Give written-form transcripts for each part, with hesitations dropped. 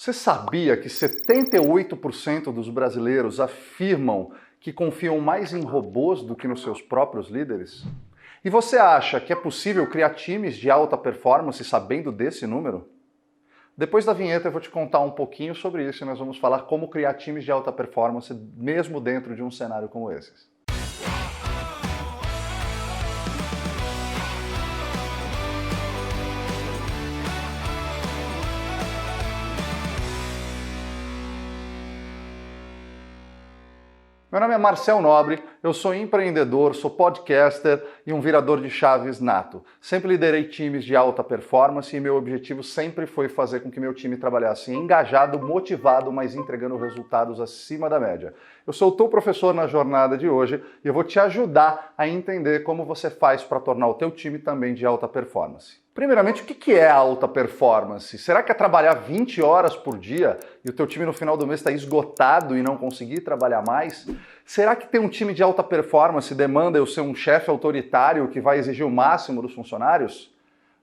Você sabia que 78% dos brasileiros afirmam que confiam mais em robôs do que nos seus próprios líderes? E você acha que é possível criar times de alta performance sabendo desse número? Depois da vinheta eu vou te contar um pouquinho sobre isso e nós vamos falar como criar times de alta performance mesmo dentro de um cenário como esses. Meu nome é Marcel Nobre, eu sou empreendedor, sou podcaster e um virador de chaves nato. Sempre liderei times de alta performance e meu objetivo sempre foi fazer com que meu time trabalhasse engajado, motivado, mas entregando resultados acima da média. Eu sou o teu professor na jornada de hoje e eu vou te ajudar a entender como você faz para tornar o teu time também de alta performance. Primeiramente, o que é alta performance? Será que é trabalhar 20 horas por dia e o teu time no final do mês está esgotado e não conseguir trabalhar mais? Será que ter um time de alta performance demanda eu ser um chefe autoritário que vai exigir o máximo dos funcionários?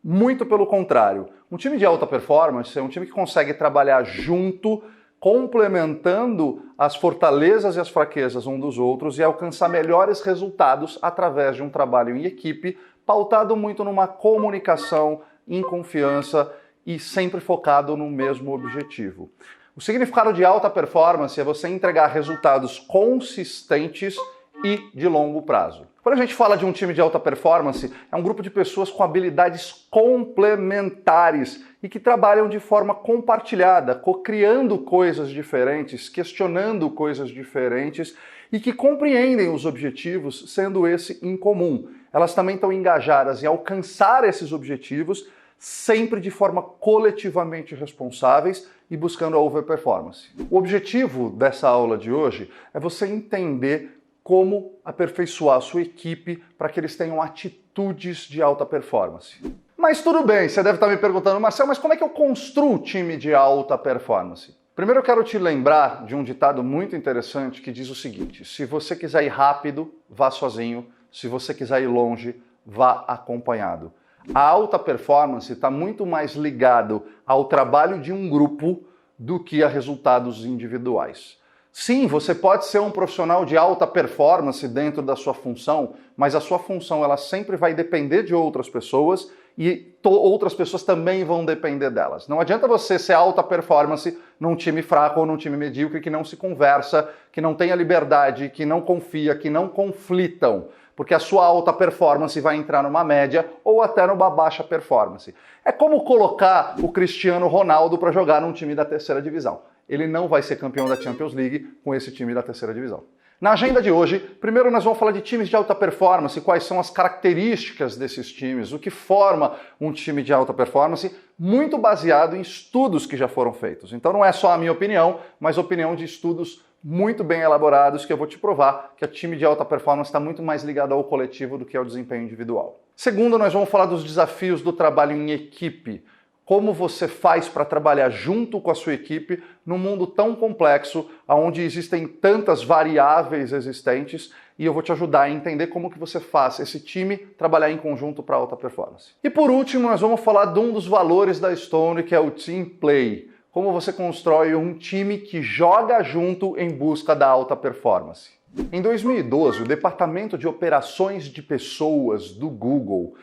Muito pelo contrário. Um time de alta performance é um time que consegue trabalhar junto, complementando as fortalezas e as fraquezas um dos outros e alcançar melhores resultados através de um trabalho em equipe, pautado muito numa comunicação, em confiança e sempre focado no mesmo objetivo. O significado de alta performance é você entregar resultados consistentes e de longo prazo. Quando a gente fala de um time de alta performance, é um grupo de pessoas com habilidades complementares e que trabalham de forma compartilhada, co-criando coisas diferentes, questionando coisas diferentes e que compreendem os objetivos, sendo esse em comum. Elas também estão engajadas em alcançar esses objetivos, sempre de forma coletivamente responsáveis e buscando a overperformance. O objetivo dessa aula de hoje é você entender como aperfeiçoar a sua equipe para que eles tenham atitudes de alta performance. Mas tudo bem, você deve estar me perguntando, Marcel, mas como é que eu construo um time de alta performance? Primeiro eu quero te lembrar de um ditado muito interessante que diz o seguinte: se você quiser ir rápido, vá sozinho. Se você quiser ir longe, vá acompanhado. A alta performance está muito mais ligado ao trabalho de um grupo do que a resultados individuais. Sim, você pode ser um profissional de alta performance dentro da sua função, mas a sua função ela sempre vai depender de outras pessoas e outras pessoas também vão depender delas. Não adianta você ser alta performance num time fraco ou num time medíocre que não se conversa, que não tenha liberdade, que não confia, que não conflitam, porque a sua alta performance vai entrar numa média ou até numa baixa performance. É como colocar o Cristiano Ronaldo para jogar num time da terceira divisão. Ele não vai ser campeão da Champions League com esse time da terceira divisão. Na agenda de hoje, primeiro nós vamos falar de times de alta performance, quais são as características desses times, o que forma um time de alta performance, muito baseado em estudos que já foram feitos. Então não é só a minha opinião, mas a opinião de estudos muito bem elaborados que eu vou te provar que o time de alta performance está muito mais ligado ao coletivo do que ao desempenho individual. Segundo, nós vamos falar dos desafios do trabalho em equipe. Como você faz para trabalhar junto com a sua equipe num mundo tão complexo, onde existem tantas variáveis existentes, e eu vou te ajudar a entender como que você faz esse time trabalhar em conjunto para alta performance. E por último, nós vamos falar de um dos valores da Stone, que é o Team Play. Como você constrói um time que joga junto em busca da alta performance. Em 2012, o Departamento de Operações de Pessoas do Google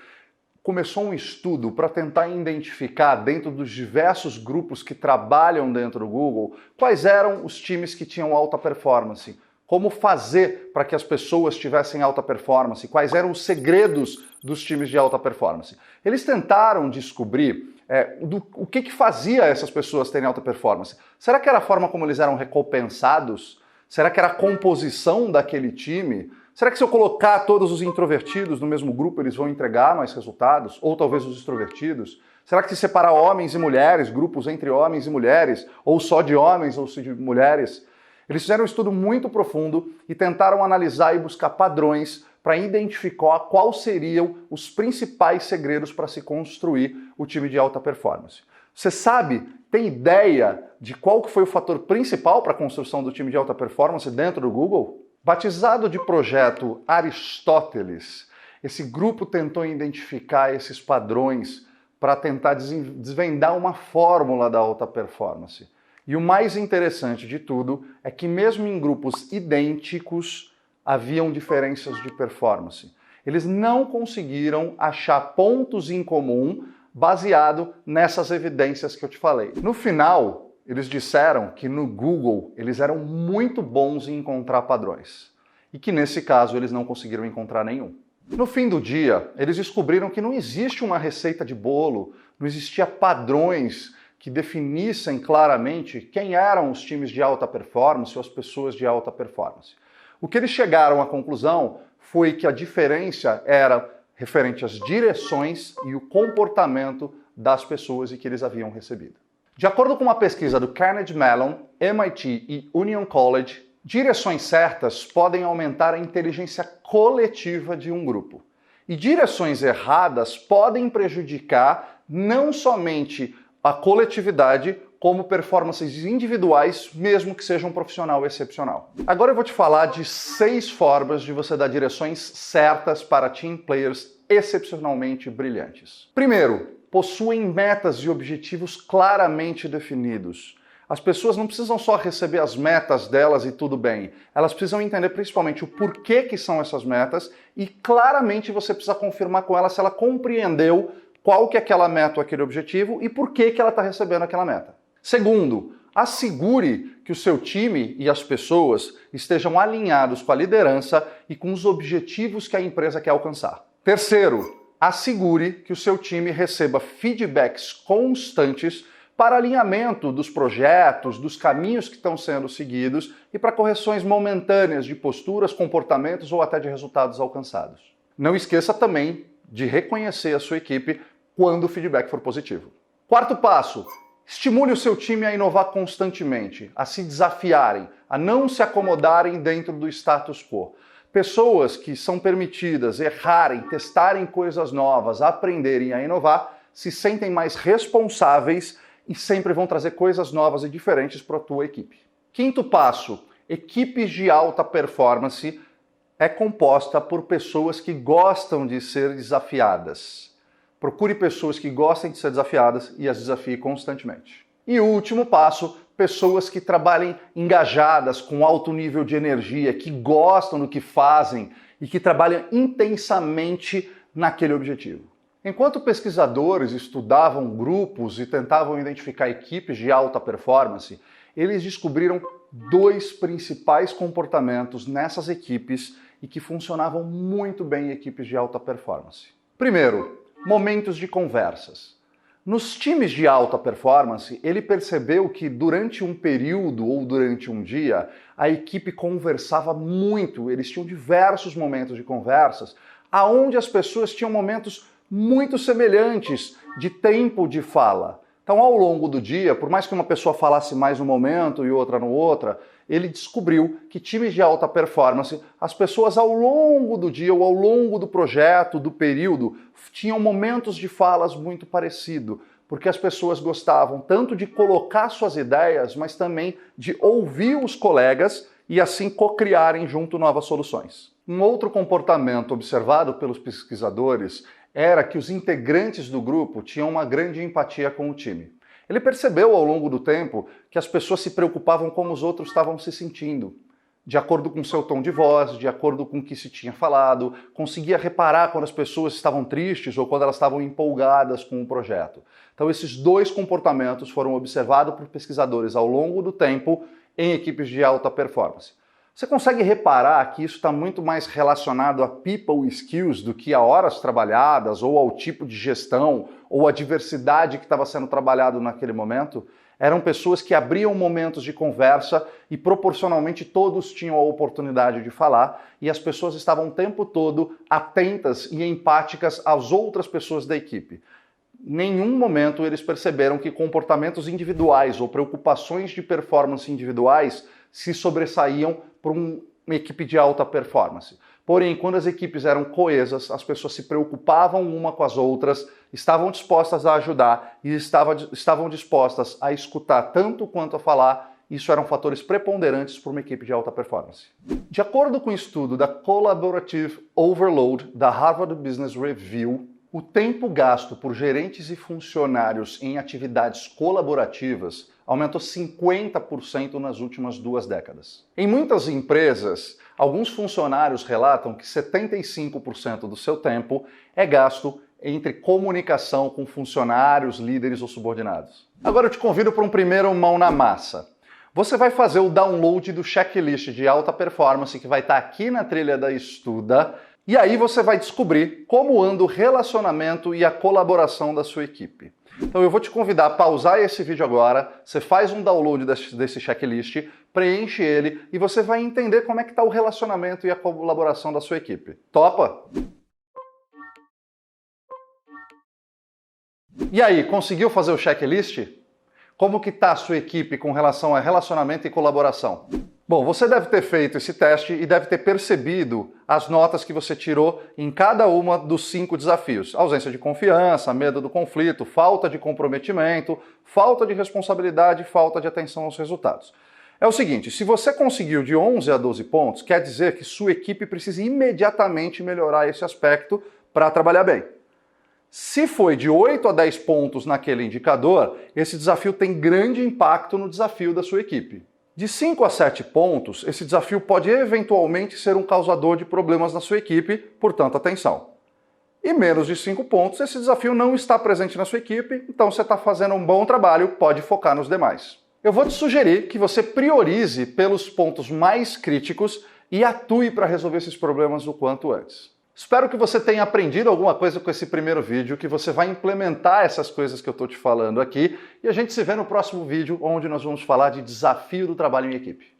começou um estudo para tentar identificar, dentro dos diversos grupos que trabalham dentro do Google, quais eram os times que tinham alta performance, como fazer para que as pessoas tivessem alta performance, quais eram os segredos dos times de alta performance. Eles tentaram descobrir o que fazia essas pessoas terem alta performance. Será que era a forma como eles eram recompensados? Será que era a composição daquele time? Será que se eu colocar todos os introvertidos no mesmo grupo, eles vão entregar mais resultados? Ou talvez os extrovertidos? Será que se separar homens e mulheres, grupos entre homens e mulheres, ou só de homens ou só de mulheres? Eles fizeram um estudo muito profundo e tentaram analisar e buscar padrões para identificar quais seriam os principais segredos para se construir o time de alta performance. Você sabe, tem ideia de qual que foi o fator principal para a construção do time de alta performance dentro do Google? Batizado de projeto Aristóteles, esse grupo tentou identificar esses padrões para tentar desvendar uma fórmula da alta performance. E o mais interessante de tudo é que mesmo em grupos idênticos, haviam diferenças de performance. Eles não conseguiram achar pontos em comum baseado nessas evidências que eu te falei. No final, eles disseram que no Google eles eram muito bons em encontrar padrões e que nesse caso eles não conseguiram encontrar nenhum. No fim do dia, eles descobriram que não existe uma receita de bolo, não existia padrões que definissem claramente quem eram os times de alta performance ou as pessoas de alta performance. O que eles chegaram à conclusão foi que a diferença era referente às direções e o comportamento das pessoas e que eles haviam recebido. De acordo com uma pesquisa do Carnegie Mellon, MIT e Union College, direções certas podem aumentar a inteligência coletiva de um grupo. E direções erradas podem prejudicar não somente a coletividade, como performances individuais, mesmo que seja um profissional excepcional. Agora eu vou te falar de 6 formas de você dar direções certas para team players excepcionalmente brilhantes. Primeiro, possuem metas e objetivos claramente definidos. As pessoas não precisam só receber as metas delas e tudo bem. Elas precisam entender principalmente o porquê que são essas metas e claramente você precisa confirmar com ela se ela compreendeu qual que é aquela meta ou aquele objetivo e por que ela está recebendo aquela meta. Segundo, assegure que o seu time e as pessoas estejam alinhados com a liderança e com os objetivos que a empresa quer alcançar. Terceiro, assegure que o seu time receba feedbacks constantes para alinhamento dos projetos, dos caminhos que estão sendo seguidos e para correções momentâneas de posturas, comportamentos ou até de resultados alcançados. Não esqueça também de reconhecer a sua equipe quando o feedback for positivo. Quarto passo, estimule o seu time a inovar constantemente, a se desafiarem, a não se acomodarem dentro do status quo. Pessoas que são permitidas errarem, testarem coisas novas, aprenderem a inovar, se sentem mais responsáveis e sempre vão trazer coisas novas e diferentes para a tua equipe. Quinto passo, equipes de alta performance é composta por pessoas que gostam de ser desafiadas. Procure pessoas que gostem de ser desafiadas e as desafie constantemente. E o último passo, pessoas que trabalhem engajadas, com alto nível de energia, que gostam do que fazem e que trabalham intensamente naquele objetivo. Enquanto pesquisadores estudavam grupos e tentavam identificar equipes de alta performance, eles descobriram 2 principais comportamentos nessas equipes e que funcionavam muito bem em equipes de alta performance. Primeiro, momentos de conversas. Nos times de alta performance, ele percebeu que durante um período ou durante um dia, a equipe conversava muito, eles tinham diversos momentos de conversas, aonde as pessoas tinham momentos muito semelhantes de tempo de fala. Então, ao longo do dia, por mais que uma pessoa falasse mais num momento e outra no outro, ele descobriu que times de alta performance, as pessoas ao longo do dia ou ao longo do projeto, do período, tinham momentos de falas muito parecidos, porque as pessoas gostavam tanto de colocar suas ideias, mas também de ouvir os colegas e assim co-criarem junto novas soluções. Um outro comportamento observado pelos pesquisadores era que os integrantes do grupo tinham uma grande empatia com o time. Ele percebeu ao longo do tempo que as pessoas se preocupavam como os outros estavam se sentindo, de acordo com o seu tom de voz, de acordo com o que se tinha falado, conseguia reparar quando as pessoas estavam tristes ou quando elas estavam empolgadas com o projeto. Então esses 2 comportamentos foram observados por pesquisadores ao longo do tempo em equipes de alta performance. Você consegue reparar que isso está muito mais relacionado a people skills do que a horas trabalhadas, ou ao tipo de gestão, ou à diversidade que estava sendo trabalhado naquele momento? Eram pessoas que abriam momentos de conversa e proporcionalmente todos tinham a oportunidade de falar e as pessoas estavam o tempo todo atentas e empáticas às outras pessoas da equipe. Em nenhum momento eles perceberam que comportamentos individuais ou preocupações de performance individuais se sobressaíam por uma equipe de alta performance. Porém, quando as equipes eram coesas, as pessoas se preocupavam uma com as outras, estavam dispostas a ajudar e estavam dispostas a escutar tanto quanto a falar. Isso eram fatores preponderantes para uma equipe de alta performance. De acordo com o estudo da Collaborative Overload da Harvard Business Review, o tempo gasto por gerentes e funcionários em atividades colaborativas aumentou 50% nas últimas 2 décadas. Em muitas empresas, alguns funcionários relatam que 75% do seu tempo é gasto entre comunicação com funcionários, líderes ou subordinados. Agora eu te convido para um primeiro mão na massa. Você vai fazer o download do checklist de alta performance que vai estar aqui na trilha da Estuda, e aí você vai descobrir como anda o relacionamento e a colaboração da sua equipe. Então eu vou te convidar a pausar esse vídeo agora, você faz um download desse checklist, preenche ele e você vai entender como é que está o relacionamento e a colaboração da sua equipe. Topa? E aí, conseguiu fazer o checklist? Como que está a sua equipe com relação a relacionamento e colaboração? Bom, você deve ter feito esse teste e deve ter percebido as notas que você tirou em cada uma dos 5 desafios. Ausência de confiança, medo do conflito, falta de comprometimento, falta de responsabilidade, falta de atenção aos resultados. É o seguinte, se você conseguiu de 11 a 12 pontos, quer dizer que sua equipe precisa imediatamente melhorar esse aspecto para trabalhar bem. Se foi de 8 a 10 pontos naquele indicador, esse desafio tem grande impacto no desafio da sua equipe. De 5 a 7 pontos, esse desafio pode eventualmente ser um causador de problemas na sua equipe, portanto, atenção. E menos de 5 pontos, esse desafio não está presente na sua equipe, então você está fazendo um bom trabalho, pode focar nos demais. Eu vou te sugerir que você priorize pelos pontos mais críticos e atue para resolver esses problemas o quanto antes. Espero que você tenha aprendido alguma coisa com esse primeiro vídeo, que você vai implementar essas coisas que eu estou te falando aqui, e a gente se vê no próximo vídeo, onde nós vamos falar de desafio do trabalho em equipe.